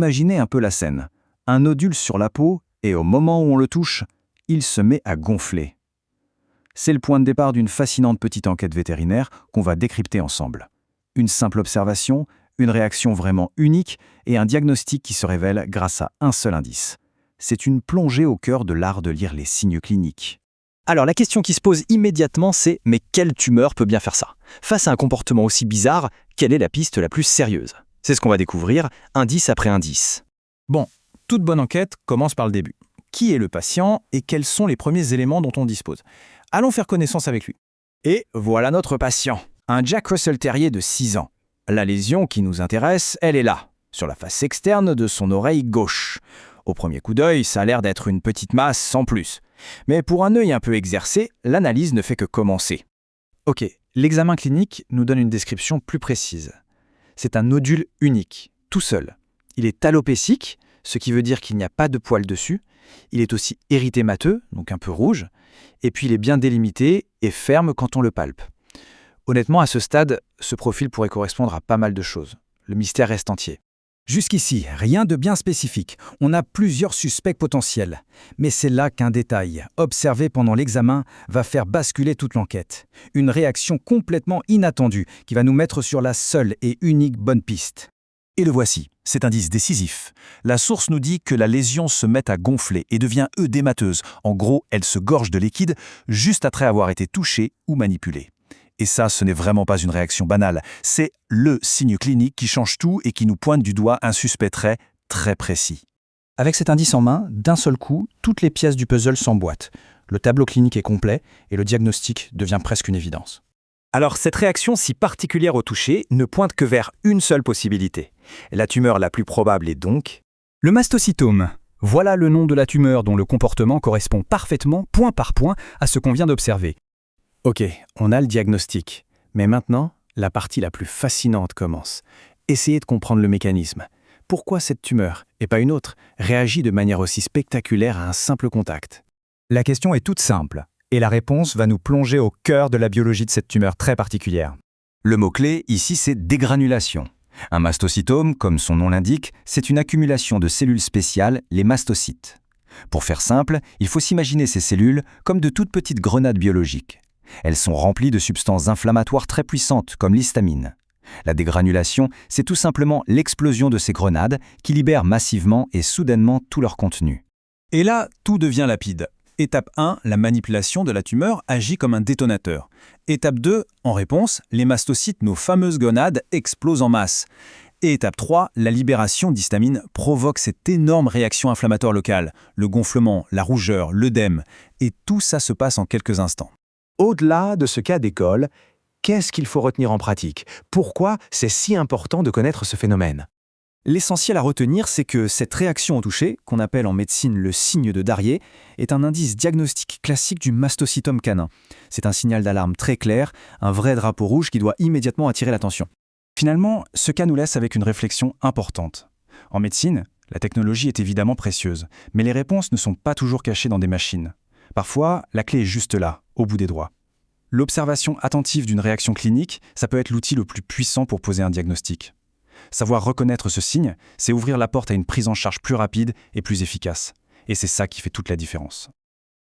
Imaginez un peu la scène. Un nodule sur la peau, et au moment où on le touche, il se met à gonfler. C'est le point de départ d'une fascinante petite enquête vétérinaire qu'on va décrypter ensemble. Une simple observation, une réaction vraiment unique et un diagnostic qui se révèle grâce à un seul indice. C'est une plongée au cœur de l'art de lire les signes cliniques. Alors la question qui se pose immédiatement, c'est mais quelle tumeur peut bien faire ça? Face à un comportement aussi bizarre, quelle est la piste la plus sérieuse? C'est ce qu'on va découvrir, indice après indice. Bon, toute bonne enquête commence par le début. Qui est le patient et quels sont les premiers éléments dont on dispose? Allons faire connaissance avec lui. Et voilà notre patient, un Jack Russell Terrier de 6 ans. La lésion qui nous intéresse, elle est là, sur la face externe de son oreille gauche. Au premier coup d'œil, ça a l'air d'être une petite masse sans plus. Mais pour un œil un peu exercé, l'analyse ne fait que commencer. Ok, l'examen clinique nous donne une description plus précise. C'est un nodule unique, tout seul. Il est alopécique, ce qui veut dire qu'il n'y a pas de poils dessus. Il est aussi érythémateux, donc un peu rouge. Et puis il est bien délimité et ferme quand on le palpe. Honnêtement, à ce stade, ce profil pourrait correspondre à pas mal de choses. Le mystère reste entier. Jusqu'ici, rien de bien spécifique. On a plusieurs suspects potentiels. Mais c'est là qu'un détail, observé pendant l'examen, va faire basculer toute l'enquête. Une réaction complètement inattendue qui va nous mettre sur la seule et unique bonne piste. Et le voici, cet indice décisif. La source nous dit que la lésion se met à gonfler et devient œdémateuse. En gros, elle se gorge de liquide juste après avoir été touchée ou manipulée. Et ça, ce n'est vraiment pas une réaction banale. C'est le signe clinique qui change tout et qui nous pointe du doigt un suspect très, très précis. Avec cet indice en main, d'un seul coup, toutes les pièces du puzzle s'emboîtent. Le tableau clinique est complet et le diagnostic devient presque une évidence. Alors cette réaction si particulière au toucher ne pointe que vers une seule possibilité. La tumeur la plus probable est donc Le mastocytome. Voilà le nom de la tumeur dont le comportement correspond parfaitement, point par point, à ce qu'on vient d'observer. Ok, on a le diagnostic. Mais maintenant, la partie la plus fascinante commence. Essayez de comprendre le mécanisme. Pourquoi cette tumeur, et pas une autre, réagit de manière aussi spectaculaire à un simple contact? La question est toute simple, et la réponse va nous plonger au cœur de la biologie de cette tumeur très particulière. Le mot-clé ici, c'est dégranulation. Un mastocytome, comme son nom l'indique, c'est une accumulation de cellules spéciales, les mastocytes. Pour faire simple, il faut s'imaginer ces cellules comme de toutes petites grenades biologiques. Elles sont remplies de substances inflammatoires très puissantes, comme l'histamine. La dégranulation, c'est tout simplement l'explosion de ces grenades qui libèrent massivement et soudainement tout leur contenu. Et là, tout devient lapide. Étape 1, la manipulation de la tumeur agit comme un détonateur. Étape 2, en réponse, les mastocytes, nos fameuses gonades, explosent en masse. Et étape 3, la libération d'histamine provoque cette énorme réaction inflammatoire locale, le gonflement, la rougeur, l'œdème, et tout ça se passe en quelques instants. Au-delà de ce cas d'école, qu'est-ce qu'il faut retenir en pratique? Pourquoi c'est si important de connaître ce phénomène? L'essentiel à retenir, c'est que cette réaction au toucher, qu'on appelle en médecine le signe de Darrier, est un indice diagnostique classique du mastocytome canin. C'est un signal d'alarme très clair, un vrai drapeau rouge qui doit immédiatement attirer l'attention. Finalement, ce cas nous laisse avec une réflexion importante. En médecine, la technologie est évidemment précieuse, mais les réponses ne sont pas toujours cachées dans des machines. Parfois, la clé est juste là, au bout des doigts. L'observation attentive d'une réaction clinique, ça peut être l'outil le plus puissant pour poser un diagnostic. Savoir reconnaître ce signe, c'est ouvrir la porte à une prise en charge plus rapide et plus efficace. Et c'est ça qui fait toute la différence.